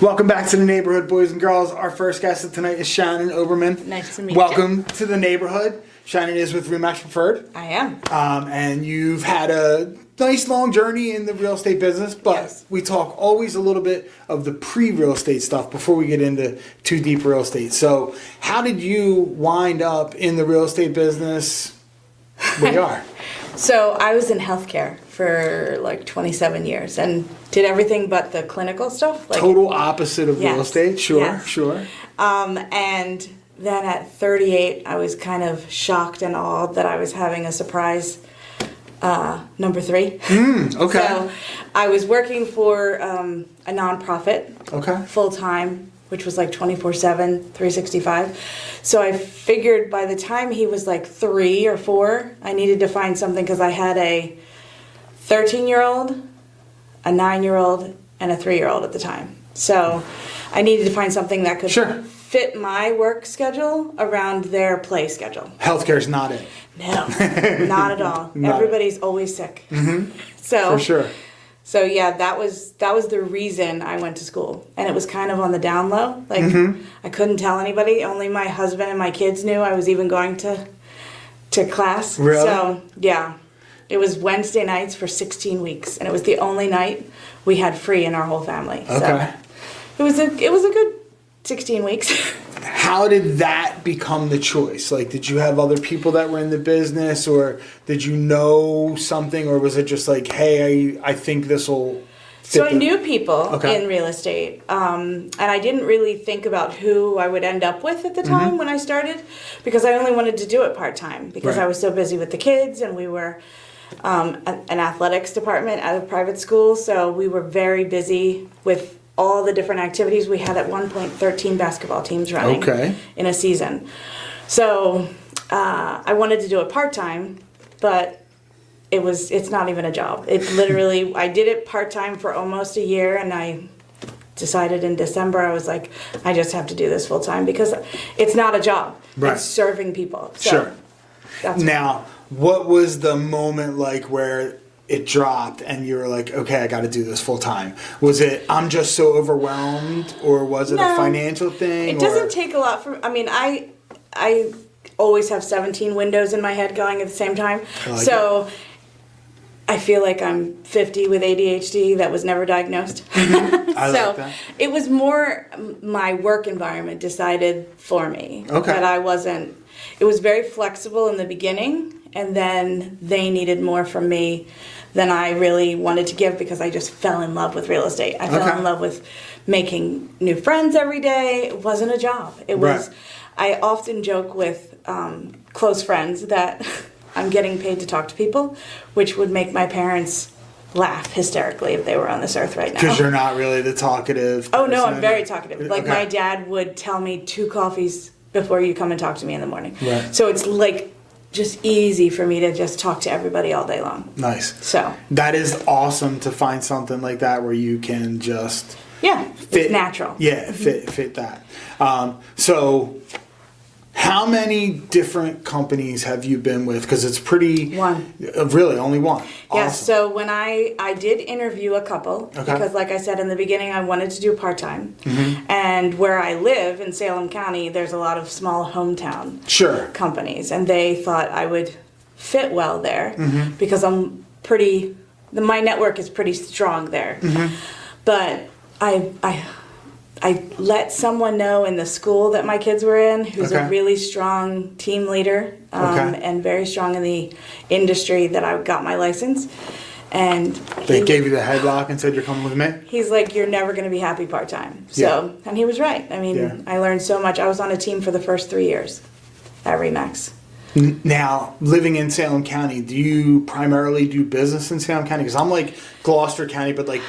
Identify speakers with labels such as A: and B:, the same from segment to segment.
A: Welcome back to the neighborhood, boys and girls. Our first guest of tonight is Shannon Oberman.
B: Nice to meet you.
A: Welcome to the neighborhood. Shannon is with Remax Preferred.
B: I am.
A: And you've had a nice long journey in the real estate business, but
B: Yes.
A: we talk always a little bit of the pre-real estate stuff before we get into too deep real estate. So how did you wind up in the real estate business where you are?
B: So I was in healthcare for like 27 years and did everything but the clinical stuff. Like,
A: Total opposite of real
B: Yes.
A: estate. Sure,
B: Yes.
A: sure.
B: And then at 38, I was kind of shocked and awed that I was having a surprise number 3.
A: Okay.
B: So I was working for a nonprofit
A: Okay.
B: full time, which was like 24/7, 365. So I figured by the time he was like 3 or 4, I needed to find something because I had a 13-year-old, a 9-year-old, and a 3-year-old at the time. So I needed to find something that could
A: Sure.
B: fit my work schedule around their play schedule.
A: Healthcare's not it.
B: No, not at all.
A: Not
B: Everybody's always sick. So
A: For sure.
B: So yeah, that was the reason I went to school, and it was kind of on the down low. Like I couldn't tell anybody. Only my husband and my kids knew I was even going to class.
A: Really?
B: So yeah, it was Wednesday nights for 16 weeks, and it was the only night we had free in our whole family.
A: Okay.
B: So it was a good 16 weeks.
A: How did that become the choice? Like, did you have other people that were in the business, or did you know something, or was it just like, hey, I think this will fit?
B: So I knew people
A: Okay.
B: in real estate, and I didn't really think about who I would end up with at the time when I started, because I only wanted to do it part-time, because
A: Right.
B: I was so busy with the kids, and we were an athletics department at a private school, so we were very busy with all the different activities. We had at one point 13 basketball teams running
A: Okay.
B: in a season. So I wanted to do it part-time, but it's not even a job. It literally, I did it part-time for almost a year, and I decided in December, I was like, I just have to do this full-time because it's not a job.
A: Right.
B: It's serving people. So
A: Sure.
B: That's
A: Now, what was the moment like where it dropped and you were like, okay, I got to do this full time? Was it, I'm just so overwhelmed, or was it a
B: No.
A: financial thing?
B: It doesn't take a lot from, I mean, I always have 17 windows in my head going at the same time.
A: I like
B: So I feel like I'm 50 with ADHD that was never diagnosed.
A: I
B: So
A: like that.
B: it was more my work environment decided for me.
A: Okay.
B: That I wasn't, it was very flexible in the beginning, and then they needed more from me than I really wanted to give, because I just fell in love with real estate. I fell
A: Okay.
B: in love with making new friends every day. It wasn't a job. It was,
A: Right.
B: I often joke with close friends that I'm getting paid to talk to people, which would make my parents laugh hysterically if they were on this earth right now.
A: Because you're not really the talkative
B: Oh no, I'm
A: person.
B: very talkative. Like
A: Okay.
B: my dad would tell me 2 coffees before you come and talk to me in the morning.
A: Right.
B: So it's like just easy for me to just talk to everybody all day long.
A: Nice.
B: So
A: That is awesome to find something like that where you can just
B: yeah,
A: fit
B: it's natural.
A: Yeah, fit that. So how many different companies have you been with? Because it's pretty...
B: One.
A: Really, only one.
B: Yeah,
A: Awesome.
B: so when I did interview a couple,
A: Okay.
B: because like I said in the beginning, I wanted to do part-time.
A: Mm-hmm.
B: And where I live in Salem County, there's a lot of small hometown
A: Sure.
B: companies, and they thought I would fit well there
A: Mm-hmm.
B: because my network is pretty strong there.
A: Mm-hmm.
B: But I let someone know in the school that my kids were in, who's
A: Okay.
B: a really strong team leader,
A: Okay.
B: and very strong in the industry, that I got my license. And
A: They gave you the headlock and said, you're coming with me?
B: he's like, you're never going to be happy part-time. So, and he was right. I mean,
A: Yeah.
B: I learned so much. I was on a team for the first 3 years at Remax.
A: Now, living in Salem County, do you primarily do business in Salem County? Because I'm like Gloucester County, but like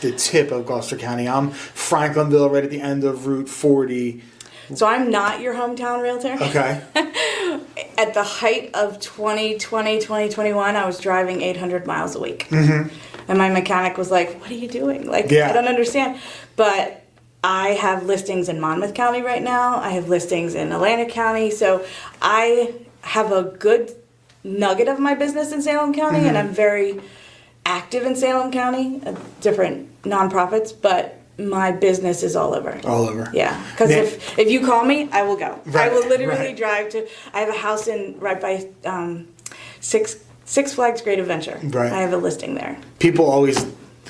A: the tip of Gloucester County. I'm Franklinville, right at the end of Route 40.
B: So I'm not your hometown realtor.
A: Okay.
B: At the height of 2020, 2021, I was driving 800 miles a week. And my mechanic was like, what are you doing? Like,
A: Yeah.
B: I don't understand. But I have listings in Monmouth County right now. I have listings in Atlantic County. So I have a good nugget of my business in Salem County, and I'm very active in Salem County, different nonprofits, but my business is all over.
A: All over.
B: Yeah, because if you call me, I will go.
A: Right,
B: I will literally
A: right.
B: drive to. I have a house right by Six Flags Great Adventure.
A: Right.
B: I have a listing there.
A: People always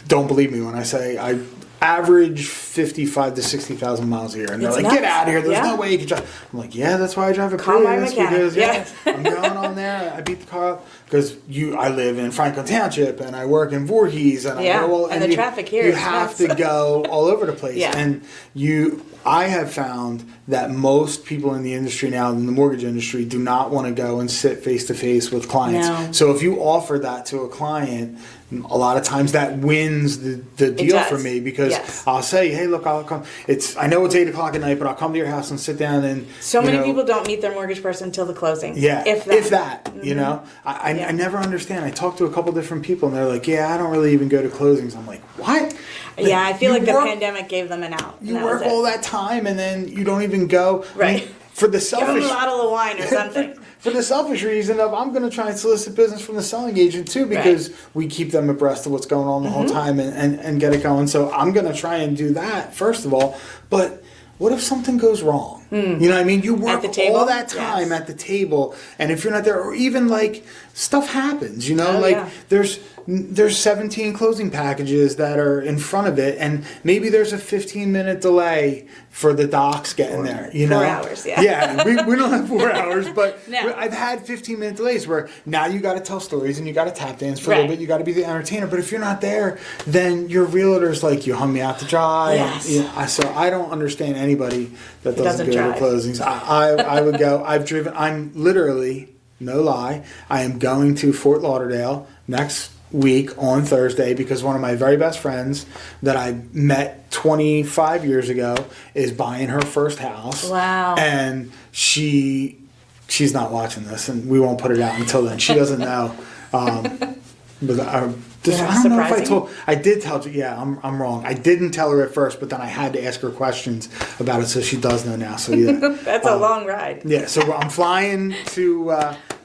A: don't believe me when I say I average 55 to 60,000 miles a year, and they're
B: It's
A: like,
B: nuts.
A: "Get out of here! There's
B: Yeah.
A: no way you can drive." I'm like, "Yeah, that's why I drive a
B: Call my
A: Prius
B: mechanic.
A: because
B: Yeah.
A: I'm going on there. I beat the car up because I live in Franklin Township and I work in Voorhees, and
B: Yeah,
A: I go
B: and the traffic here
A: You
B: is
A: have
B: nuts.
A: to go all over the place,
B: Yeah.
A: and I have found that most people in the industry now, in the mortgage industry, do not want to go and sit face to face with clients.
B: No.
A: So if you offer that to a client, a lot of times that wins the deal
B: does.
A: for me because
B: Yes.
A: I'll say, "Hey, look, I'll come. I know it's 8 o'clock at night, but I'll come to your house and sit down and."
B: So many people don't meet their mortgage person until the closing.
A: Yeah,
B: if that.
A: you know, I
B: Yeah.
A: never understand. I talked to a couple different people, and they're like, "Yeah, I don't really even go to closings." I'm like, "What?"
B: Yeah, I feel
A: You
B: like the
A: work-
B: pandemic gave them an out. and
A: You
B: that
A: work
B: was it.
A: all that time, and then you don't even go.
B: Right.
A: For the
B: Give them
A: selfish
B: a bottle of wine or something.
A: for the selfish reason of I'm going to try and solicit business from the selling agent too because we keep them abreast of what's going on the whole time and get it going. So I'm going to try and do that first of all. But what if something goes wrong? You know what I mean? You work
B: the table?
A: all that time
B: Yes.
A: at the table, and if you're not there, or even like stuff happens, you know,
B: Oh,
A: like
B: yeah.
A: there's 17 closing packages that are in front of it, and maybe there's a 15-minute delay for the docs getting there. You know,
B: 4 hours, yeah.
A: Yeah, we don't have 4 hours, but
B: No.
A: I've had 15-minute delays where now you got to tell stories and you got to tap dance for a
B: Right.
A: little bit. You got to be the entertainer, but if you're not there, then your realtor's like, you hung me out to dry.
B: Yes.
A: And, so I don't understand anybody that doesn't
B: doesn't
A: go
B: drive.
A: to closings. I would go. I'm literally, no lie, I am going to Fort Lauderdale next week on Thursday because one of my very best friends that I met 25 years ago is buying her first house.
B: Wow.
A: And she's not watching this, and we won't put it out until then. She doesn't know. But I don't know if I told. I did tell you. Yeah, I'm wrong. I didn't tell her at first, but then I had to ask her questions about it, so she does know now. So yeah,
B: That's a long ride.
A: yeah. So I'm flying to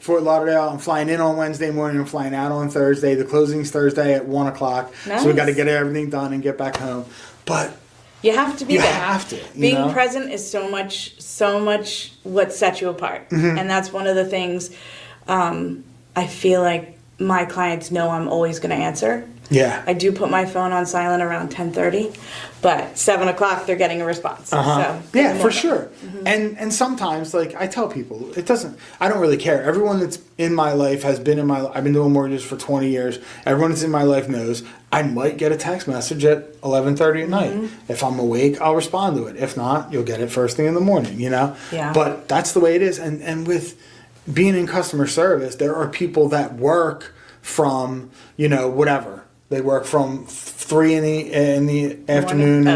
A: Fort Lauderdale. I'm flying in on Wednesday morning. I'm flying out on Thursday. The closing's Thursday at 1 o'clock.
B: Nice.
A: So we got to get everything done and get back home. But
B: You have to be
A: you
B: there.
A: have to.
B: Being present is so much what sets you apart.
A: Mm-hmm.
B: And that's one of the things I feel like my clients know I'm always going to answer.
A: Yeah.
B: I do put my phone on silent around 10:30, but 7 o'clock they're getting a response. So,
A: Yeah,
B: in the
A: for
B: morning.
A: sure. And sometimes, like I tell people, I don't really care. Everyone that's in my life has been in my. I've been doing mortgages for 20 years. Everyone that's in my life knows I might get a text message at 11:30 at night. If I'm awake, I'll respond to it. If not, you'll get it first thing in the morning. You know.
B: Yeah.
A: But that's the way it is. And with being in customer service, there are people that work from whatever. They work from 3 in the afternoon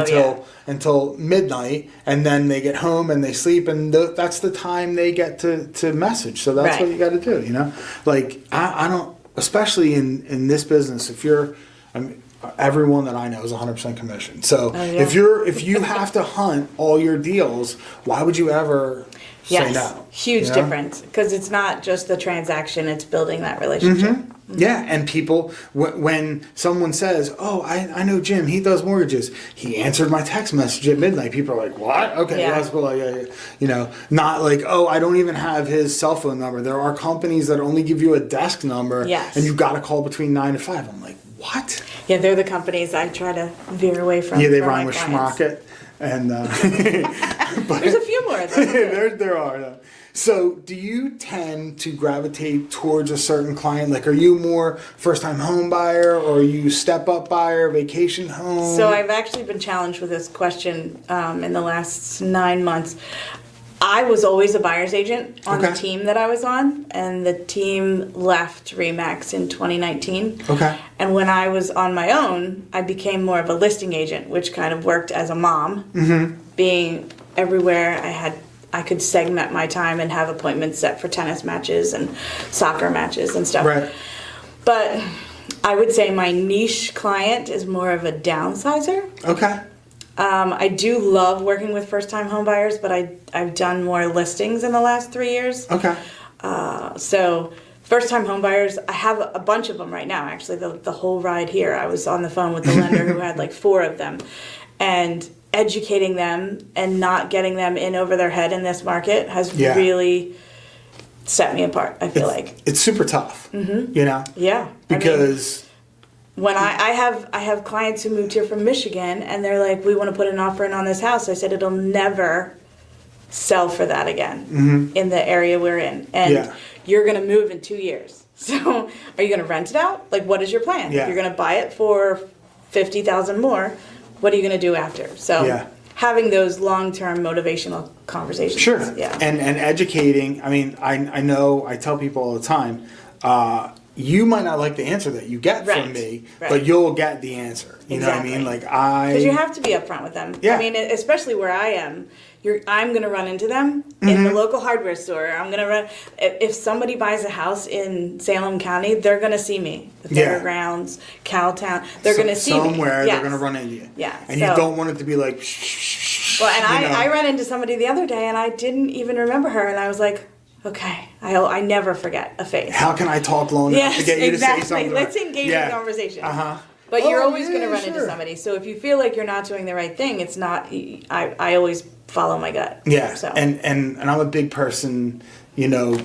A: until midnight, and then they get home and they sleep, and that's the time they get to message. So that's what you got to do. Like I don't, especially in this business. Everyone that I know is 100% commission. So if you have to hunt all your deals, why would you ever say no?
B: Huge difference, because it's not just the transaction; it's building that relationship.
A: Yeah, and people, when someone says, "Oh, I know Jim, he does mortgages. He answered my text message at midnight." People are like, "What? Okay,
B: Yeah.
A: that's cool." Yeah. Not like, "Oh, I don't even have his cell phone number." There are companies that only give you a desk number,
B: Yes.
A: and you got to call between 9 and 5. I'm like, what?
B: Yeah, they're the companies I try to veer away from.
A: Yeah, they
B: for my
A: rhyme with
B: clients.
A: schmocket, and
B: There's a few more of them.
A: there are. Though. So, do you tend to gravitate towards a certain client? Like, are you more first-time home buyer, or are you step-up buyer, vacation home?
B: So I've actually been challenged with this question in the last 9 months. I was always a buyer's agent on the team that I was on, and the team left Remax in 2019.
A: Okay.
B: And when I was on my own, I became more of a listing agent, which kind of worked as a mom. Mm-hmm. Being everywhere, I could segment my time and have appointments set for tennis matches and soccer matches and stuff.
A: Right.
B: But I would say my niche client is more of a downsizer.
A: Okay.
B: I do love working with first-time home buyers, but I've done more listings in the last 3 years.
A: Okay.
B: So first-time home buyers, I have a bunch of them right now, actually, the whole ride here. I was on the phone with the lender who had like 4 of them. and educating them and not getting them in over their head in this market has really set me apart, I feel like.
A: It's super tough, you know?
B: Yeah.
A: Because...
B: when I have clients who moved here from Michigan, and they're like, we want to put an offer in on this house. I said, it'll never sell for that again in the area we're in. And you're going to move in 2 years. So are you going to rent it out? Like, what is your plan?
A: Yeah.
B: If you're going to buy it for $50,000 more, what are you going to do after? So having those long-term motivational conversations.
A: Sure.
B: Yeah.
A: And educating, I mean, I know, I tell people all the time, you might not like the answer that you get from me, but you'll get the answer. You know what I mean? Like because
B: you have to be upfront with them.
A: Yeah.
B: I mean, especially where I am, I'm going to run into them in the local hardware store. I'm going to run. If somebody buys a house in Salem County, they're going to see me. The fairgrounds, Cowtown, they're going to see me
A: somewhere. They're going to run into you.
B: Yeah.
A: And you don't want it to be like. Shh,
B: well, and I ran into somebody the other day, and I didn't even remember her, and I was like, okay, I never forget a face.
A: How can I talk long enough to get you to say something?
B: Let's engage in conversation.
A: Uh-huh.
B: But you're always going to run into somebody. So if you feel like you're not doing the right thing, it's not. I always follow my gut.
A: Yeah.
B: So.
A: And I'm a big person, you know,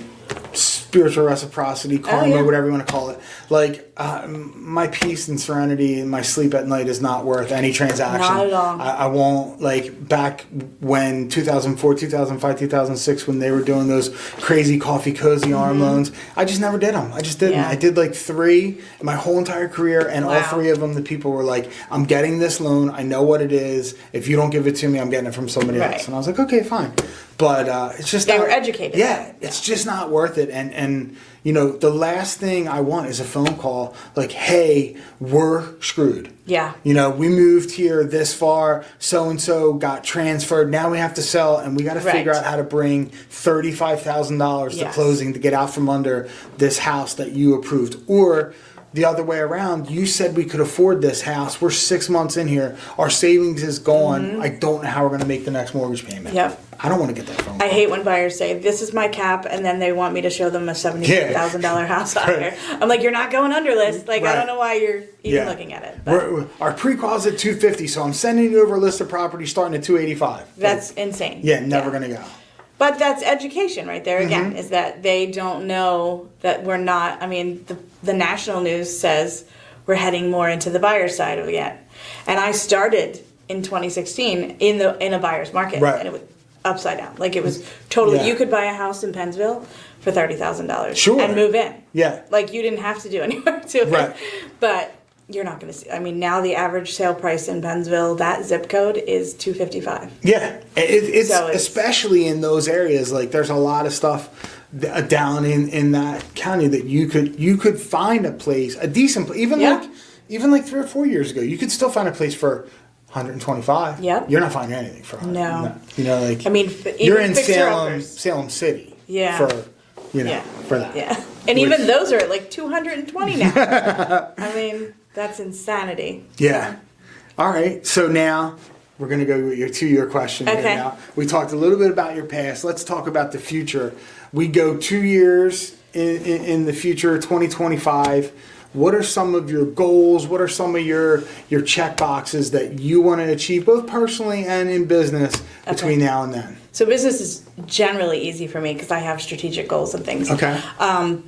A: spiritual reciprocity, karma, whatever you want to call it. Like, my peace and serenity and my sleep at night is not worth any transaction.
B: Not at all.
A: I won't, like, back when 2004, 2005, 2006, when they were doing those crazy coffee cozy arm loans, I just never did them. I just didn't.
B: Yeah.
A: I did like 3 in my whole entire career, and all 3 of them, the people were like, I'm getting this loan. I know what it is. If you don't give it to me, I'm getting it from somebody else. And I was like, okay, fine. But it's just
B: they were educated.
A: Yeah, it's just not worth it. And you know, the last thing I want is a phone call like, "Hey, we're screwed."
B: Yeah.
A: You know, we moved here this far. So and so got transferred. Now we have to sell, and we got to figure out how to bring $35,000 to closing to get out from under this house that you approved, or the other way around, you said we could afford this house. We're 6 months in here. Our savings is gone. I don't know how we're going to make the next mortgage payment.
B: Yep.
A: I don't want to get that phone call.
B: I hate when buyers say, this is my cap, and then they want me to show them a $78,000 house out here. I'm like, you're not going under list. Like, I don't know why you're even looking at it. But
A: our pre-qual's at $250, so I'm sending you over a list of properties starting at $285.
B: That's insane.
A: Yeah, never going to go.
B: But that's education right there again, is that they don't know that we're not, I mean, the national news says we're heading more into the buyer's side of it. And I started in 2016 in a buyer's market. And it was upside down. Like it was totally, you could buy a house in Pennsville for $30,000 and move in.
A: Yeah.
B: Like you didn't have to do any work to it. But you're not going to see. I mean, now the average sale price in Pennsville, that zip code is $255.
A: Yeah, it's especially in those areas. Like, there's a lot of stuff down in that county that you could find a place, a decent place, even like 3 or 4 years ago, you could still find a place for 125.
B: Yep.
A: You're not finding anything for 100.
B: No.
A: You know, like,
B: I mean,
A: you're in Salem City.
B: Yeah.
A: For that.
B: Yeah. And even those are like 220 now. I mean, that's insanity.
A: Yeah. All right. So now we're going to go to your question.
B: Okay.
A: Now. We talked a little bit about your past. Let's talk about the future. We go 2 years in the future, 2025. What are some of your goals? What are some of your check boxes that you want to achieve, both personally and in business, between now and then?
B: So business is generally easy for me because I have strategic goals and things.
A: Okay.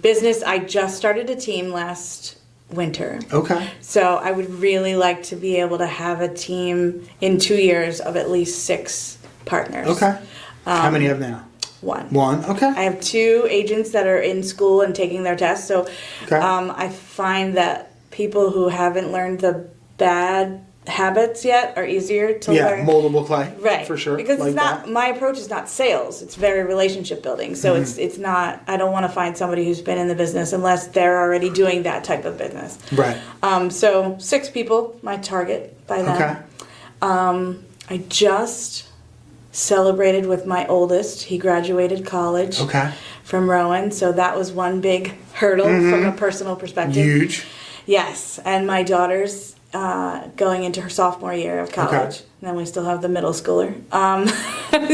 B: Business, I just started a team last winter.
A: Okay.
B: So I would really like to be able to have a team in 2 years of at least 6 partners.
A: Okay. How many have now?
B: 1.
A: 1, okay.
B: I have 2 agents that are in school and taking their tests. So I find that people who haven't learned the bad habits yet are easier to learn.
A: Moldable clay.
B: Right.
A: For sure.
B: Because
A: like
B: it's not, my approach is not sales. It's very relationship building. So it's not, I don't want to find somebody who's been in the business unless they're already doing that type of business.
A: Right.
B: So 6 people, my target by then.
A: Okay.
B: I just celebrated with my oldest. He graduated college from Rowan. So that was one big hurdle from a personal perspective.
A: Huge.
B: Yes. And my daughter's going into her sophomore year of college. And then we still have the middle schooler.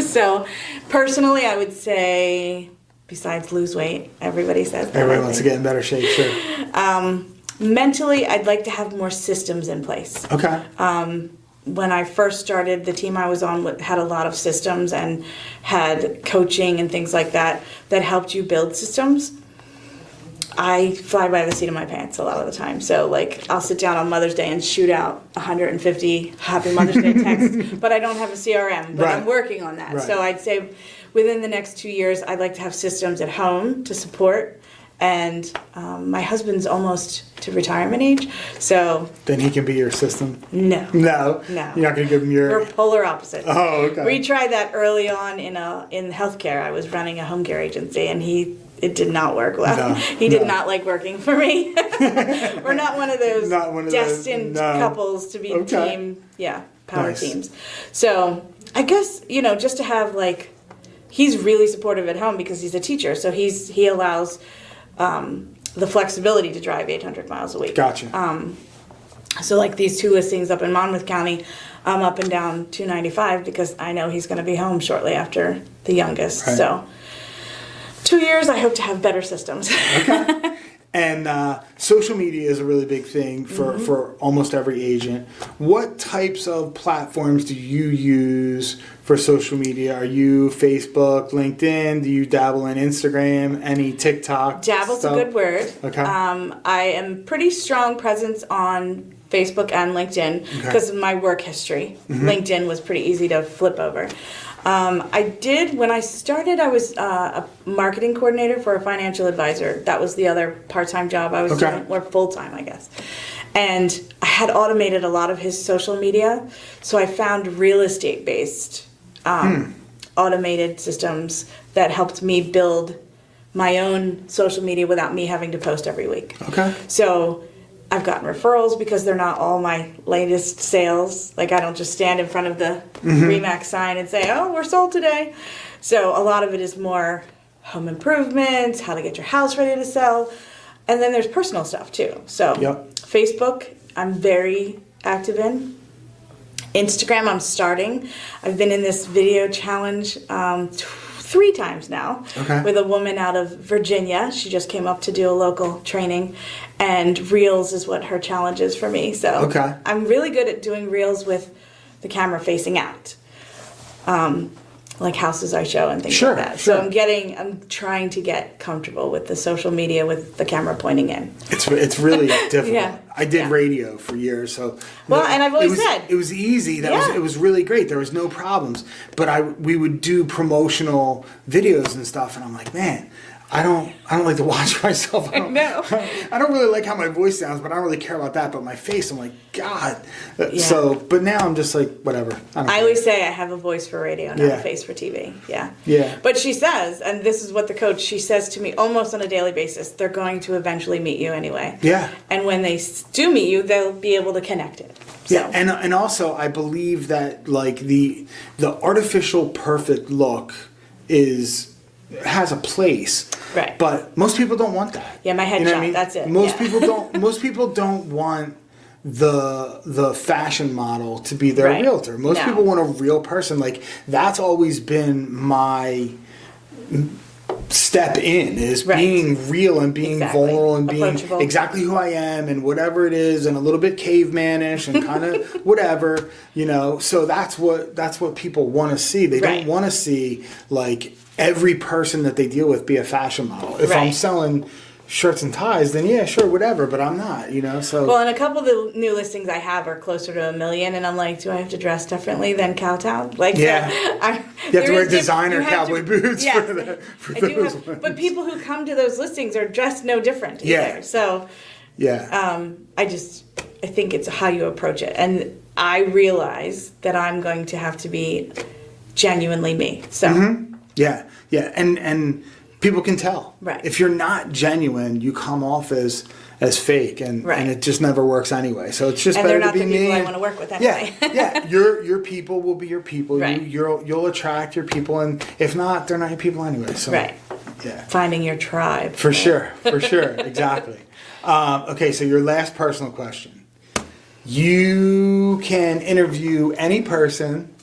B: So personally, I would say, besides lose weight, everybody says that.
A: Everybody wants to get in better shape, sure.
B: Mentally, I'd like to have more systems in place.
A: Okay.
B: when I first started, the team I was on had a lot of systems and had coaching and things like that helped you build systems. I fly by the seat of my pants a lot of the time. So, like, I'll sit down on Mother's Day and shoot out 150 Happy Mother's Day texts, but I don't have a CRM, but I'm working on that. Right. So I'd say within the next 2 years, I'd like to have systems at home to support. And my husband's almost to retirement age, so...
A: Then he can be your system?
B: No.
A: No? No. You're not going to give him your...
B: We're polar opposites.
A: Oh, okay.
B: We tried that early on in healthcare. I was running a home care agency, and it did not work well. He did not like working for me. We're not one of those destined couples to be power teams. So I guess, just to have, like... He's really supportive at home because he's a teacher, so he allows... the flexibility to drive 800 miles a week.
A: Gotcha.
B: So like these 2 listings up in Monmouth County, I'm up and down 295 because I know he's going to be home shortly after the youngest. Right. So 2 years, I hope to have better systems.
A: Okay. And social media is a really big thing for almost every agent. What types of platforms do you use for social media? Are you Facebook, LinkedIn? Do you dabble in Instagram? Any TikTok?
B: Dabble's stuff? A good word. Okay. I am pretty strong presence on Facebook and LinkedIn because of my work history. Mm-hmm. LinkedIn was pretty easy to flip over. When I started, I was a marketing coordinator for a financial advisor. That was the other part-time job I was doing, or full-time, I guess. And I had automated a lot of his social media, so I found real estate-based automated systems that helped me build my own social media without me having to post every week. Okay. So I've gotten referrals because they're not all my latest sales. Like, I don't just stand in front of the RE/MAX sign and say, oh, we're sold today. So a lot of it is more home improvements, how to get your house ready to sell. And then there's personal stuff too. So Facebook, I'm very active in. Instagram, I'm starting. I've been in this video challenge 3 times now with a woman out of Virginia. She just came up to do a local training, and Reels is what her challenge is for me. So I'm really good at doing Reels with the camera facing out, like houses I show and things like that. So I'm trying to get comfortable with the social media with the camera pointing in.
A: It's really difficult. I did radio for years, so
B: and I've always said
A: it was easy. It was really great. There was no problems. But we would do promotional videos and stuff, and I'm like, man, I don't like to watch myself. I don't really like how my voice sounds, but I don't really care about that. But my face, I'm like, God. So, but now I'm just like, whatever. I
B: always say I have a voice for radio, not a face for TV. Yeah. But she says, and this is what she says to me almost on a daily basis, they're going to eventually meet you anyway. Yeah. And when they do meet you, they'll be able to connect it. So.
A: Yeah, and also I believe that like the artificial perfect look has a place, right? But most people don't want that.
B: Yeah, my headshot. That's it.
A: Most people don't. Most people don't want the fashion model to be their realtor. Most people want a real person. Like, that's always been my step in, is being real and being vulnerable and being exactly who I am and whatever it is, and a little bit cavemanish and kind of whatever, So that's what people want to see. They don't want to see like every person that they deal with be a fashion model. If I'm selling shirts and ties, then yeah, sure, whatever, but I'm not, so.
B: Well, and a couple of the new listings I have are closer to $1 million, and I'm like, do I have to dress differently than Cowtown? Like,
A: you have to wear designer cowboy boots for those ones.
B: But people who come to those listings are dressed no different either. So, I think it's how you approach it. And I realize that I'm going to have to be genuinely me. So.
A: Yeah, and people can tell. Right. If you're not genuine, you come off as fake, and it just never works anyway. So it's just better to be me.
B: And they're not the people I want to work with anyway.
A: Yeah. Your people will be your people. Right. You'll attract your people, and if not, they're not your people anyway. So
B: finding your tribe.
A: For sure, exactly. Okay, so your last personal question. You can interview any person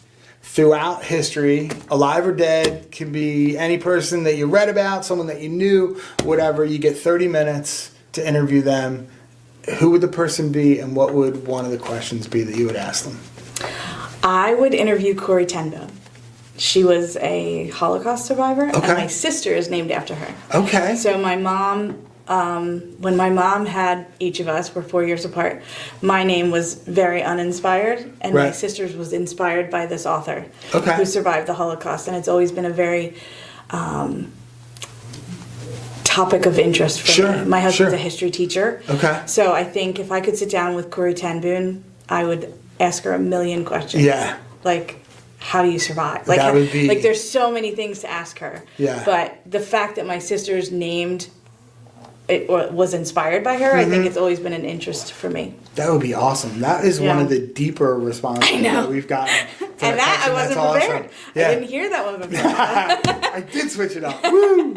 A: throughout history, alive or dead, can be any person that you read about, someone that you knew, whatever. You get 30 minutes to interview them. Who would the person be, and what would one of the questions be that you would ask them?
B: I would interview Corrie ten Boom. She was a Holocaust survivor, and
A: Okay.
B: my sister is named after her.
A: Okay.
B: So my mom, when my mom had each of us, we're 4 years apart, my name was very uninspired, and my
A: Right.
B: sister's was inspired by this author
A: Okay.
B: who survived the Holocaust, and it's always been a very topic of interest for
A: Sure,
B: me. My husband's
A: sure.
B: a history teacher.
A: Okay.
B: So I think if I could sit down with Corrie ten Boom, I would ask her a million questions.
A: Yeah.
B: Like, how do you survive? Like,
A: That would be-
B: like there's so many things to ask her.
A: Yeah.
B: But the fact that my sister's named it was inspired by her, I think it's always been an interest for me.
A: That would be awesome. That is one
B: Yeah.
A: of the deeper responses
B: I know.
A: that we've gotten. to
B: And
A: that
B: that I
A: question.
B: wasn't
A: That's
B: prepared.
A: awesome. Yeah.
B: I didn't hear that one before.
A: I did switch it up. Woo!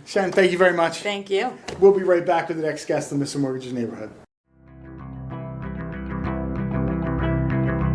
A: Shannon, thank you very much.
B: Thank you.
A: We'll be right back with the next guest in Mr. Mortgage's Neighborhood.